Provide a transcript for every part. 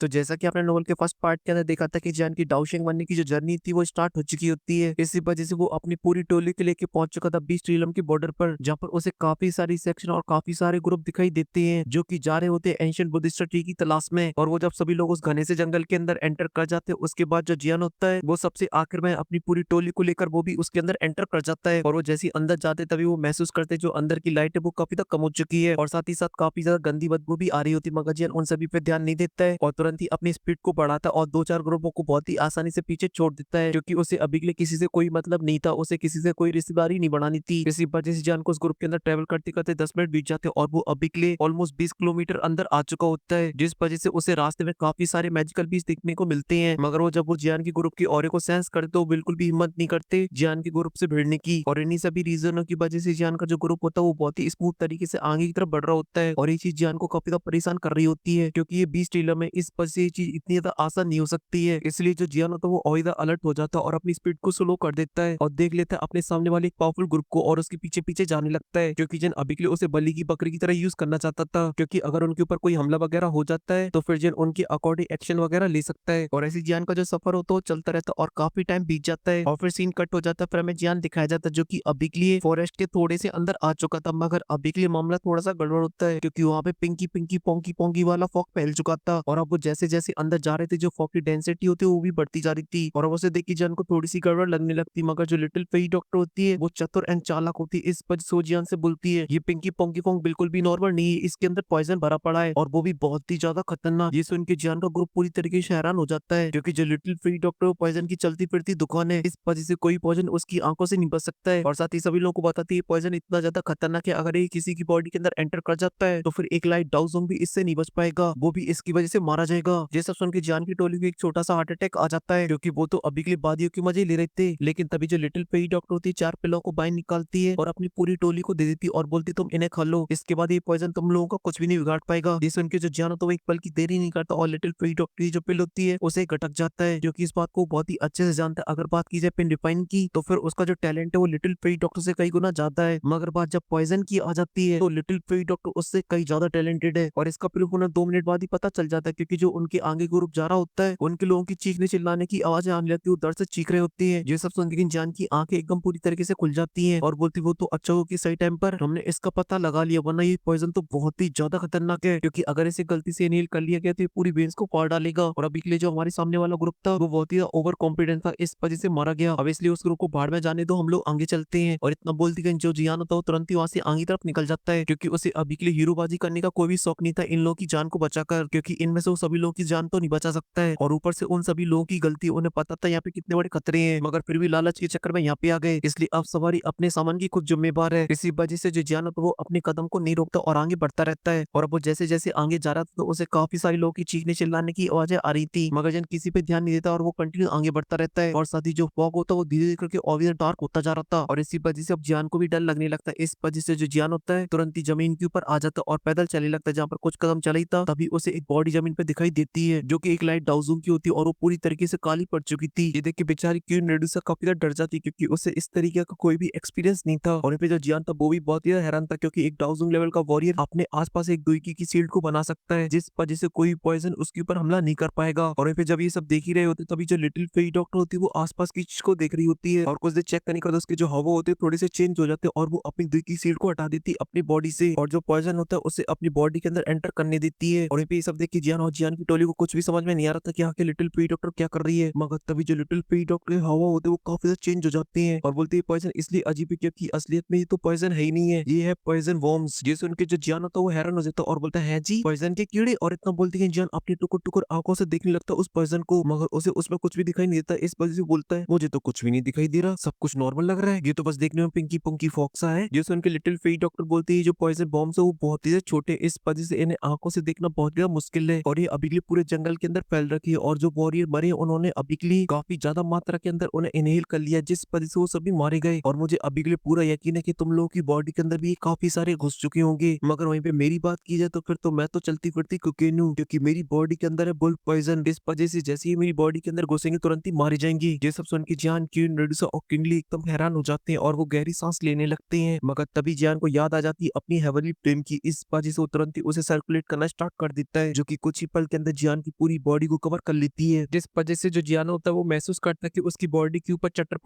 तो जैसा कि आपने नोवेल के फर्स्ट पार्ट के अंदर देखा था कि जियान की डाउशिंग बनने की जो जर्नी थी वो स्टार्ट हो चुकी होती है। इसी वजह से वो अपनी पूरी टोली को लेके पहुंच चुका था बीच ट्रिलम की बॉर्डर पर, जहाँ पर उसे काफी सारी सेक्शन और काफी सारे ग्रुप दिखाई देते हैं जो कि जा रहे होते हैं एंशिएंट बुद्धिस्ट ट्री की तलाश में। और वो जब सभी लोग उस घने से जंगल के अंदर एंटर कर जाते हैं, उसके बाद जो जियान होता है वो सबसे आखिर में अपनी पूरी टोली को लेकर वो भी उसके अंदर एंटर कर जाता है। और वो जैसे ही अंदर जाते तभी वो महसूस करते जो अंदर की लाइट है वो काफी तक कम हो चुकी है और साथ ही साथ काफी ज्यादा गंदी बदबू भी आ रही होती है, मगर जियान उन सभी पे ध्यान नहीं देता है और तुरंत ही अपनी स्पीड को बढ़ाता है और दो चार ग्रुपों को बहुत ही आसानी से पीछे छोड़ देता है, क्योंकि उसे अभी के लिए किसी से कोई मतलब नहीं था, उसे किसी से कोई रिश्तेदारी नहीं बनानी थी। इसी वजह से जियान को उस ग्रुप के अंदर ट्रेवल करते करते 10 मिनट बीत जाते हैं और वो अभी के लिए ऑलमोस्ट 20 किलोमीटर अंदर आ चुका होता है, जिस वजह से उसे रास्ते में काफी सारे मैजिकल बीच देखने को मिलते हैं। मगर वो जब वो जियान की ग्रुप की ऑरे को सेंस करते तो बिल्कुल भी हिम्मत नहीं करते जियान के ग्रुप से भिड़ने की। और इन्हीं सभी रीजनों की वजह से जियान का जो ग्रुप होता है वो बहुत ही स्मूथ तरीके से आगे की तरफ बढ़ रहा होता है और ये चीज जियान को काफी ज्यादा परेशान कर रही होती है, क्योंकि ये बीच ट्रेलर में इस वजह से ये चीज इतनी ज्यादा आसान नहीं हो सकती है। इसलिए जो जियान होता है वो और ज्यादा अलर्ट हो जाता है और अपनी स्पीड को स्लो कर देता है और देख लेता है अपने सामने वाले एक पावरफुल ग्रुप को और उसके पीछे पीछे जाने लगता है, क्योंकि जिन अभी के लिए उसे बलि की बकरी की तरह यूज करना चाहता था, क्योंकि अगर उनके ऊपर कोई हमला वगैरह हो जाता है तो फिर जिन उनके अकॉर्डिंग एक्शन वगैरह ले सकता है। और ऐसी जियान का जो सफर होता है वो चलता रहता है और काफी टाइम बीत जाता है और फिर सीन कट हो जाता है। फिर हमें जियान दिखाया जाता है जो कि अभी के लिए फॉरेस्ट के थोड़े से अंदर आ चुका था, मगर अभी के लिए मामला थोड़ा सा गड़बड़ होता है, क्योंकि वहाँ पे पिंकी पिंकी पोंकी पोंकी वाला फॉग फैल चुका था और अब वो जैसे जैसे अंदर जा रहे थे जो फॉग की डेंसिटी होती है वो भी बढ़ती जा रही थी और अब उसे देख के जियान को थोड़ी सी गड़बड़ लगने लगती। मगर जो लिटिल फेई डॉक्टर होती है वो चतुर एंड चालाक होती है, इस वजह से वो जियान से बोलती है ये पिंकी पोंकी पोंक बिल्कुल भी नॉर्मल नहीं है, इसके अंदर पॉइजन भरा पड़ा है और वो भी बहुत ही ज्यादा खतरनाक। ये सुन के जियान का ग्रुप पूरी तरीके से हैरान हो जाता है, क्योंकि जो लिटिल फेई डॉक्टर पॉइजन की चलती फिरती दुकान है, इस वजह से कोई पॉइजन उसकी आंखों से नहीं बच सकता है और साथ ही सभी लोगों को बताती है पॉइजन इतना ज्यादा खतरनाक है, अगर ये किसी की बॉडी के अंदर एंटर कर जाता है तो फिर एक लाइट डाउजोंग भी इससे नहीं बच पाएगा, वो भी इसकी वजह से मारा जाएगा। ये सब सुन के जियान की टोली को एक छोटा सा हार्ट अटैक आ जाता है, क्योंकि वो तो अभी के लिए वादियों के मजे ले रहे थे। लेकिन तभी जो लिटिल फेई डॉक्टर होती है 4 पिलों को बाहर निकालती है और अपनी पूरी टोली को दे देती है और बोलती तुम इन्हें खा लो, इसके बाद ये पॉइजन तुम लोगों का कुछ भी नहीं बिगाड़ पाएगा। ये सुन के जो जियान होता है वो एक पल की देरी नहीं करता और लिटिल फेई डॉक्टर की जो पिल होती है उसे गटक जाता है, जो कि इस बात को बहुत ही अच्छे से जानता है। अगर बात की जाए पिन रिफाइन की तो फिर उसका जो टैलेंट है वो लिटिल फेई डॉक्टर से कई गुना ज्यादा है, मगर बात जब पॉइजन की आ जाती है तो लिटिल फेई डॉक्टर उससे कई ज्यादा टैलेंटेड है और इसका प्रूफ उन्हें 2 मिनट बाद ही पता चल जाता है, क्योंकि जो उनके आगे ग्रुप जा रहा होता है उनके लोगों की चीखने चिल्लाने की आवाजें आने लगती है, वो दर्द से चीख रहे होती है। ये सब सुन के जान की आंखें एकदम पूरी तरीके से खुल जाती हैं और बोलती वो तो अच्छा हो कि सही टाइम पर हमने इसका पता लगा लिया, वरना ये पॉइजन तो बहुत ही ज्यादा खतरनाक है, क्योंकि अगर इसे गलती से इनहेल कर लिया गया तो ये पूरी वेन्स को फाड़ डालेगा। और अभी के लिए जो हमारे सामने वाला ग्रुप था वो बहुत ही ओवर कॉन्फिडेंट था, इस वजह से मारा गया। अब इसलिए उस ग्रुप को बाहर में जाने दो, हम लोग आगे चलते हैं। और इतना बोलती गई जो जियान होता है वो तुरंत ही वहां से आगे तरफ निकल जाता है, क्योंकि उसे अभी के लिए हीरोबाजी करने का कोई भी शौक नहीं था इन लोगों की जान को बचाकर, क्योंकि इनमें से वो सभी लोगों की जान तो नहीं बचा सकता है और ऊपर से उन सभी लोगों की गलती, उन्हें पता था यहाँ पे कितने बड़े खतरे हैं, मगर फिर भी लालच के चक्कर में यहाँ पे आ गए। इसलिए अब सवारी अपने सामान की खुद जिम्मेवार है। इसी वजह से जो जियान होता है वो अपने कदम को नहीं रोकता और आगे बढ़ता रहता है। और अब वो जैसे जैसे आगे जा रहा था तो उसे काफी सारे लोगों की चीखने चिल्लाने की आवाजें आ रही थी, मगर जन किसी पे ध्यान नहीं देता और वो कंटिन्यू आगे बढ़ता रहता है। और साथ ही जो फॉग होता है वो धीरे धीरे करके और भी डार्क होता जा रहा था और इसी वजह से अब जियान को भी डर लगने लगता है। इस वजह से जो जियान होता है तुरंत ही जमीन के ऊपर आ जाता है और पैदल चलने लगता है। जहाँ पर कुछ कदम चला ही था तभी उसे एक बॉडी जमीन पे दिखाई देती है, जो कि एक लाइट डाउजूम की होती है और वो पूरी तरीके से काली पड़ चुकी थी। ये देख के बेचारी क्वीन मेडुसा काफी ज्यादा डर जाती, क्योंकि उसे इस तरीके का कोई भी एक्सपीरियंस नहीं था। और यहाँ पे जो जियान था वो भी बहुत ही हैरान था, क्योंकि एक डाउजूम लेवल का वॉरियर अपने आसपास एक दुईकी की शील्ड को बना सकता है, जिस वजह से कोई पॉइजन उसके ऊपर हमला नहीं कर पाएगा। और यहाँ पे जब ये सब देख ही रहे होते तभी जो लिटिल फेई डॉक्टर होती है वो आसपास की चीज को देख रही होती है और कुछ देर चेक करने के बाद उसके जो हवा होते हैं थोड़े से चेंज हो जाते हैं और वो अपनी दुई की शील्ड को हटा देती है अपनी बॉडी से और जो पॉइजन होता है उसे अपनी बॉडी के अंदर एंटर करने देती है। और यहाँ पे ये सब देख के जियान और जियान की टोली को कुछ भी समझ में नहीं आ रहा था कि आखिर लिटिल फेई डॉक्टर क्या कर रही है, मगर तभी जो लिटिल फेई डॉक्टर के हवा होते हैं वो काफी ज्यादा चेंज हो जाते हैं और बोलते हैं पॉइजन इसलिए अजीब है क्योंकि असलियत में ये तो पॉइजन है ही नहीं है, ये है पॉइजन वॉर्म्स। जिसे उनके जो जियान होता है वो हैरान हो जाता है और बोलता है जी पॉइजन के कीड़े। और इतना बोलते हैं जियान अपनी टुकुर टुकुर आंखों से देखने लगता है उस पॉइजन को, मगर उसे उसमें कुछ भी दिखाई नहीं देता। इस वजह से बोलता है मुझे तो कुछ भी नहीं दिखाई दे रहा, सब कुछ नॉर्मल लग रहा है, ये तो बस देखने में पिंकी पंकी फॉक्सा है। जिसे उनके लिटिल फेई डॉक्टर बोलते हैं जो पॉइजन बॉम्ब्स है वो बहुत ही छोटे, इस वजह से इन्हें आंखों से देखना बहुत ज्यादा मुश्किल है और ये अभी के लिए पूरे जंगल के अंदर फैल रखी है। और जो वॉरियर मरे उन्होंने अभी के लिए काफी ज्यादा मात्रा के अंदर उन्हें इनहेल कर लिया, जिस वजह से वो सभी मारे गए। और मुझे अभी के लिए पूरा यकीन है कि तुम लोगों की बॉडी के अंदर भी काफी सारे घुस चुके होंगे, मगर वहीं पे मेरी बात की जाए तो फिर तो मैं तो चलती फिरती कुकेन हूँ, क्योंकि मेरी बॉडी के अंदर है बुल पॉइजन। इस वजह से जैसे ही मेरी बॉडी के अंदर घुसेंगे तुरंत ही मारे जाएंगे। ये सब सुन के जियान क्वीन मेडुसा और किंगली एकदम हैरान हो जाते हैं और वो गहरी सांस लेने लगते हैं, मगर तभी जियान को याद आ जाती है अपनी हेवनली फ्लेम की। इस वजह से वो तुरंत ही उसे सर्कुलेट करना स्टार्ट कर देता है, जो कि कुछ ही पल के अंदर जियान की पूरी बॉडी को कवर कर लेती है, जिस वजह से जो जियान होता है वो महसूस करता है कि उसकी बॉडी के ऊपर चटर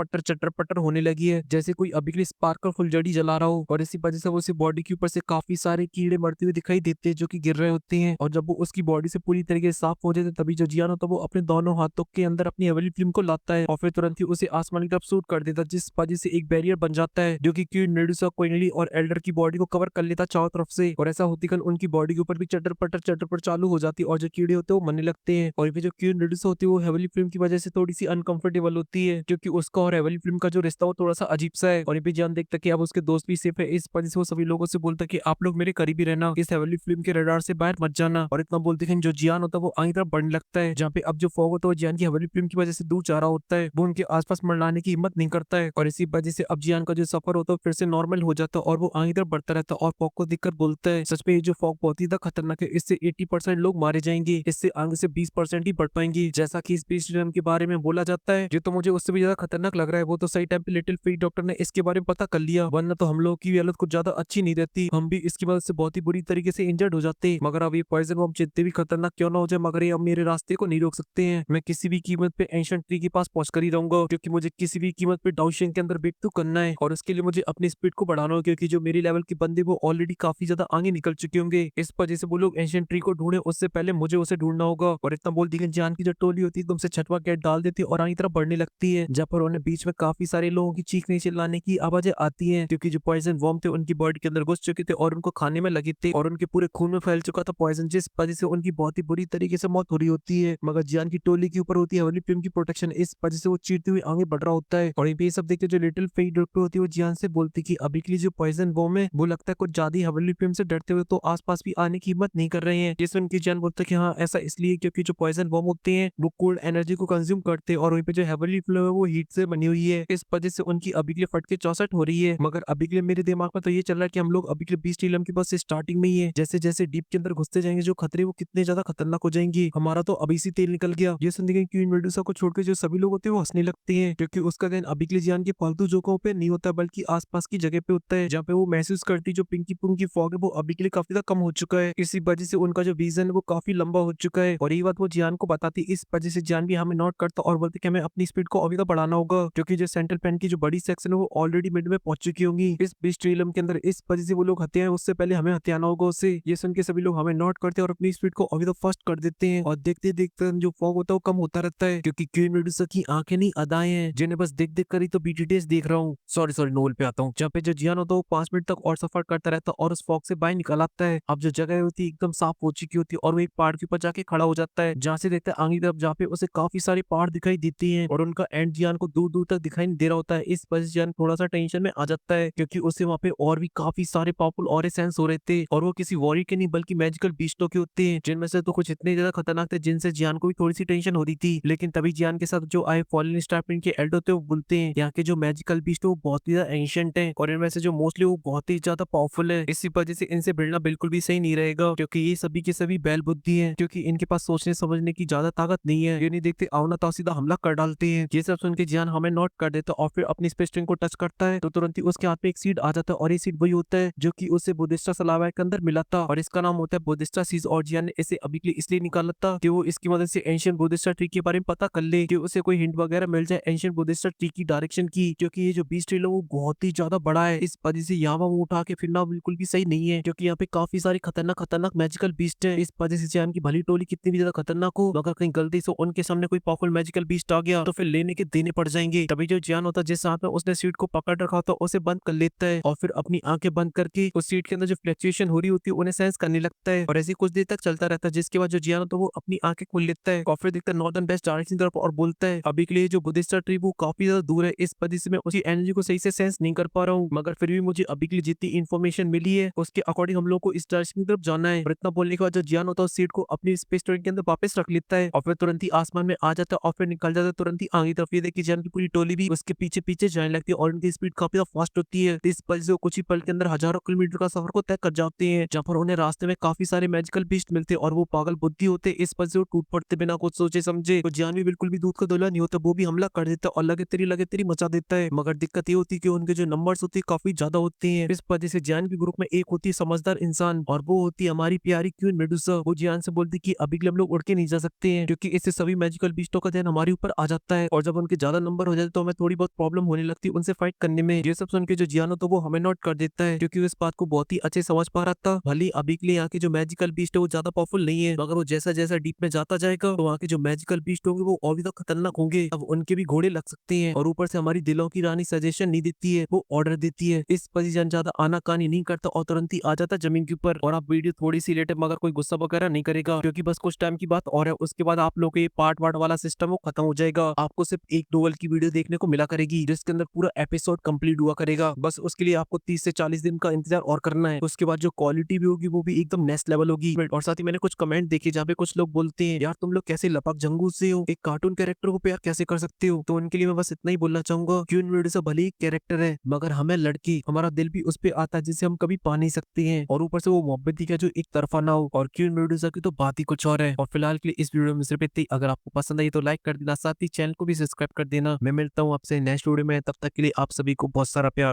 पटर होने लगी है, जैसे कोई अभी के लिए स्पार्कल फुलझड़ी जला रहा हो। और इसी वजह से वो उसकी बॉडी के ऊपर से काफी सारे कीड़े मरते हुए दिखाई देते हैं जो कि गिर रहे होते हैं। और जब वो उसकी बॉडी से पूरी तरीके से साफ हो जाते हैं तभी जो जियान होता है वो अपने दोनों हाथों के अंदर अपनी हेवनली फ्लेम को लाता है और फिर तुरंत ही उसे आसमान की तरफ शूट कर देता है, जिस वजह से एक बैरियर बन जाता है जो कि क्वीन मेडुसा, क्वीनली और एल्डर की बॉडी को कवर कर लेता है चारों तरफ से। और ऐसा होती उनकी बॉडी के ऊपर भी चटर पटर चालू हो जाती है और जो कीड़े होते हैं वो मरने लगते हैं। और फिर जो क्वीन मेडुसा होती है वो हेवनली फ्लेम की वजह से थोड़ी सी अनकंफर्टेबल होती है, क्योंकि उसका और हेवनली फ्लेम का जो रिश्ता वो थोड़ा सा अजीब सा है। और ये भी जान देखता कि अब उसके दोस्त भी सेफ है, इस वजह से वो सभी लोगों से बोलता कि आप लोग मेरे करीब ही रहना, इस हेवनली फ्लेम के रडार से बाहर मत जाना। और इतना बोलते हैं जो जियान होता है वो आगे तरफ बढ़ने लगता है, जहाँ पे अब जो फॉग होता है वो जियान की हेवनली फ्लेम की वजह से दूर जा रहा होता है, वो उनके आसपास मंडराने की हिम्मत नहीं करता है। और इसी वजह से अब जियान का जो सफर होता है फिर से नॉर्मल हो जाता है और वो आगे तरफ बढ़ता रहता है और फॉग को देखकर बोलता है सच में ये जो फॉग बहुत ही खतरनाक है, इससे 80% लोग मारे जाएंगे, इससे आगे से 20% ही बढ़ पाएंगे, जैसा कि स्पेस ड्रम के बारे में बोला जाता है। जो तो मुझे उससे भी ज्यादा खतरनाक लग रहा है। वो तो सही टाइम पे लिटिल फीट डॉक्टर ने इसके बारे में पता कर लिया, वरना तो हम लोग की हालत कुछ ज्यादा अच्छी नहीं रहती, हम भी इसकी मदद से बहुत ही बुरी तरीके से इंजर्ड हो जाते। मगर अब ये पॉइजन बम जितने भी खतरनाक क्यों ना हो जाए, मगर ये अब मेरे रास्ते को नहीं रोक सकते हैं। मैं किसी भी कीमत पे एंशिएंट ट्री के पास पहुंच कर ही रहूंगा, क्योंकि मुझे किसी भी कीमत पे डाउशिंग के अंदर ब्रेक थ्रू करना है और उसके लिए मुझे अपनी स्पीड को बढ़ाना हो, क्योंकि जो मेरे लेवल के बंदे वो ऑलरेडी काफी ज्यादा आगे निकल चुके होंगे। इस वजह से वो लोग एंशिएंट ट्री को ढूंढे उससे पहले मुझे उसे ढूंढना होगा। और इतना बोल दी जान की जो टोली होती है तुमसे छठवा गेट डाल देती है और आगे तरफ बढ़ने लगती है, जहाँ पर उन्हें बीच में काफी सारे लोगों की चीखने चिल्लाने की आवाजें आती हैं, क्योंकि जो पॉइजन वॉर्म थे उनकी बॉडी के अंदर घुस चुके थे और उनको खाने में लगे थे और उनके पूरे खून में फैल चुका था पॉइजन, जिस वजह से उनकी बहुत ही बुरी तरीके से मौत हो रही होती है। मगर जियान की टोली के ऊपर होती है हेवनली फ्लेम की प्रोटेक्शन, इस वजह से वो चीरते हुए आगे बढ़ रहा होता है। और ये सब देखते जो लिटिल फेट डॉक्टर होती है वो जियान से बोलती कि अभी के लिए जो पॉइजन वॉर्म है वो लगता है कुछ ज्यादा हेवनली फ्लेम से डरते हुए तो आसपास भी आने की हिम्मत नहीं कर रहे हैं, जिसमें उनकी जियान बोलता है कि हाँ ऐसा इसलिए क्योंकि जो पॉइजन वॉर्म होते हैं वो कोल्ड एनर्जी को कंज्यूम करते हैं और वहीं पे जो हेवनली फ्लेम है वो हीट से बनी हुई है, इस वजह से उनकी अभी के लिए फटके 64 हो रही है। मगर अभी के लिए मेरे दिमाग में तो ये चल रहा है कि हम लोग अभी के लिए 20 टीलम की बस स्टार्टिंग में ही है, जैसे जैसे डीप के अंदर घुसते जाएंगे जो खतरे वो कितने ज्यादा खतरनाक हो जाएंगे। हमारा तो अभी से तेल निकल गया। ये सुन के क्वीन मेडुसा को छोड़कर जो सभी लोग होते हैं वो हंसने लगते हैं, क्योंकि उसका ध्यान अभी के लिए जियान के फालतू जोकों पे नहीं होता बल्कि आसपास की जगह पे होता है, जहाँ पे वो महसूस करती जो पिंकी पुंकी फॉग है वो अभी के लिए काफी ज्यादा कम हो चुका है। इसी वजह से उनका जो विजन है वो काफी लंबा हो चुका है और ये बात वो जियान को बताती, इस वजह से जियान भी हमें नोट करता और बोलते कि हमें अपनी स्पीड को अभी तक बढ़ाना होगा, क्योंकि जो सेंट्रल पेन की जो बड़ी सेक्शन है वो ऑलरेडी मिड में पहुंच चुकी होंगी इस बीच ट्रिलम के अंदर, इस वजह से वो लोग हत्या है उससे पहले हमें हत्याना होगा उससे। ये सुन के सभी लोग हमें नोट करते हैं और अपनी स्पीड को अभी तक फास्ट कर देते हैं और देखते देखते जो फॉग होता है वो कम होता रहता है, क्योंकि क्वीन मेडुसा की आंखें नहीं अदाएं हैं जिन्हें बस देख देख कर ही तो बीटीटीएस देख रहा हूँ। सॉरी नोल पे आता हूँ, जहाँ पे जो जियान होता है वो 5 मिनट तक और सफर करता रहता है और उस फॉग से बाहर निकल आता है। अब जो जगह होती है एकदम साफ हो चुकी होती है और वो एक पहाड़ के ऊपर जाके खड़ा हो जाता है, जहाँ से देखता है आगे तरफ जहाँ पे उसे काफी सारे पहाड़ दिखाई देती है और उनका एंड जियान को दूर दूर तक दिखाई नहीं दे रहा होता है। इस वजह से जियान थोड़ा सा टेंशन में आ जाता है, क्योंकि उसे वहाँ पे और भी काफी सारे पावरफुल और सेंस हो रहे थे और वो किसी वॉरियर के नहीं बल्कि मैजिकल बीस्टों के होते हैं, जिनमें से तो कुछ इतने ज्यादा खतरनाक थे जिनसे जियान को भी थोड़ी सी टेंशन हो रही थी। लेकिन तभी जियान के साथ जो आए फॉलन स्टार प्रिंट के एल्डर थे वो बोलते हैं यहाँ के जो मैजिकल बीस्ट वो बहुत ही ज्यादा एंशिएंट है और इनमें से जो मोस्टली वो बहुत ही ज्यादा पावरफुल है, इसी वजह से इनसे भिड़ना बिल्कुल भी सही नहीं रहेगा, क्योंकि ये सभी के सभी बैल बुद्धि है, क्योंकि इनके पास सोचने समझने की ज्यादा ताकत नहीं है, ये नहीं देखते आवना तो सीधा हमला कर डालते हैं। ये सब सुन के जियान हमें नोट कर देता और फिर अपनी स्पेस स्ट्रिंग को टच करता है तो तुरंत ही उसके हाथ में एक सीड आ जाता है और ये सीड वही होता है जो कि उसे बुद्धिस्टा सलावा के अंदर मिला था और इसका नाम होता है बुद्धिस्टा सीज। और जियान ने इसे अभी के लिए इसलिए निकाला था कि वो इसकी मदद से एंशिएंट बुद्धिस्टा ट्री के बारे में पता कर ले, कि उसे कोई हिंट वगैरह मिल जाए एंशिएंट बुद्धिस्टा ट्री की डायरेक्शन की, क्योंकि ये जो बीस्ट ट्री है वो बहुत ही ज्यादा बड़ा है, इस वजह से यहाँ वो उठा के फिरना बिल्कुल भी सही नहीं है, क्योंकि यहाँ पे काफी सारे खतरनाक खतरनाक मैजिकल बीस्ट है। इस वजह से जियान की भली टोली कितनी भी ज्यादा खतरनाक हो, अगर कहीं गलती से उनके सामने कोई पावरफुल मैजिकल बीस्ट आ गया तो फिर लेने के देने पड़ जाएंगे। तभी जो जियान होता है जिस हाथ में उसने सीट को पकड़ रखा होता है उसे बंद कर लेता है और फिर अपनी आंखें बंद करके उस सीट के अंदर जो फ्लक्चुएशन हो रही होती है उन्हें सेंस करने लगता है और ऐसे कुछ देर तक चलता रहता है, जिसके बाद जो जियान होता है वो अपनी आंखें खोल लेता है और फिर देखता है नॉर्दर्न वेस्ट डायरेक्शन तरफ और बोलता है अभी के लिए जो बुद्धिस्टा ट्री वो काफी ज्यादा दूर है, इस वजह से मैं उसकी एनर्जी को सही से सेंस नहीं कर पा रहा हूँ, मगर फिर भी मुझे अभी के लिए जितनी इन्फॉर्मेशन मिली है उसके अकॉर्डिंग हम लोग को इस डायरेक्शन की तरफ जाना है। और इतना बोलने के बाद जो जियान होता है उस सीट को अपनी स्पेस स्टेशन के अंदर वापस रख लेता है और फिर तुरंत ही आसमान में आ जाता है और फिर निकल जाता है तुरंत ही आगे तरफ। ये देखिए जियान की पूरी टोली भी उसके पीछे पीछे जाने लगती है और उनकी स्पीड काफी ज्यादा फास्ट होती है, इस वजह से वो कुछ ही पल के अंदर हजारों किलोमीटर का सफर को तय कर जाते हैं, जहाँ पर उन्हें रास्ते में काफी सारे मैजिकल बीस्ट मिलते हैं और वो पागल बुद्धि होते, इस वजह से वो टूट पड़ते बिना कुछ सोचे समझे। तो जियान भी बिल्कुल भी दूध का धुला नहीं होता, वो भी हमला कर देता है और लगे तेरी मचा देता है, मगर दिक्कत ये होती है कि उनके जो नंबर्स होते हैं काफी ज्यादा होते हैं, इस वजह से जियान के ग्रुप में एक होती है समझदार इंसान और वो होती है हमारी प्यारी क्वीन मेडुसा। वो जियान से बोलती कि अभी के लिए हम लोग उड़ के नहीं जा सकते हैं, क्योंकि इससे सभी मैजिकल बीस्टों का ध्यान हमारे ऊपर आ जाता है और जब उनके ज्यादा नंबर हो जाते तो हमें थोड़ी बहुत प्रॉब्लम होने लगती है उनसे फाइट करने में। ये सब सुन के जो जियानो तो वो हमें नोट कर देता है, क्योंकि वो इस बात को बहुत ही अच्छे समझ पा रहा था। भले ही अभी के लिए यहाँ के जो मैजिकल बीस्ट है वो ज्यादा पावरफुल नहीं है, मगर वो जैसा जैसा डीप में जाता जाएगा तो वहाँ के जो मैजिकल बीस्ट होंगे वो और भी ज्यादा खतरनाक होंगे। अब उनके भी घोड़े लग सकते हैं और ऊपर से हमारी दिलों की रानी सजेशन नहीं देती है, वो ऑर्डर देती है। इस पोजीशन ज्यादा आनाकानी नहीं करता और तुरंत ही आ जाता जमीन के ऊपर। और आप वीडियो थोड़ी सी लेट है मगर कोई गुस्सा वगैरह नहीं करेगा, क्योंकि बस कुछ टाइम की बात और है, उसके बाद आप लोगों के पार्ट वार्ट वाला सिस्टम वो खत्म हो जाएगा। आपको सिर्फ एक डोवल की वीडियो देखने को मिला करेगी जिसके अंदर पूरा एपिसोड कंप्लीट हुआ करेगा। बस उसके लिए आपको 30 से 40 दिन का इंतजार और करना है। उसके बाद जो क्वालिटी भी होगी वो भी एकदम नेक्स्ट लेवल होगी। और साथ ही मैंने कुछ कमेंट देखे जहाँ पे कुछ लोग बोलते हैं यार तुम लोग कैसे लपक जंगू से हो, एक कार्टून कैरेक्टर को प्यार कैसे कर सकते हो। तो उनके लिए मैं बस इतना ही बोलना चाहूंगा कि उन वीडियो से भले ही कैरेक्टर है मगर हमें लड़की हमारा दिल भी उस पे आता है जिसे हम कभी पा नहीं सकते हैं, और ऊपर से वो मोहब्बत का जो एक तरफा ना हो। और क्यों वीडियो की तो बात ही कुछ और है। और फिलहाल के लिए इस वीडियो में सिर्फ इतना ही। अगर आपको पसंद आई तो लाइक कर देना, साथ ही चैनल को भी सब्सक्राइब कर देना। मैं मिलता हूँ आपसे नेक्स्ट वीडियो में, तब तक के लिए आप सभी को बहुत सारा प्यार।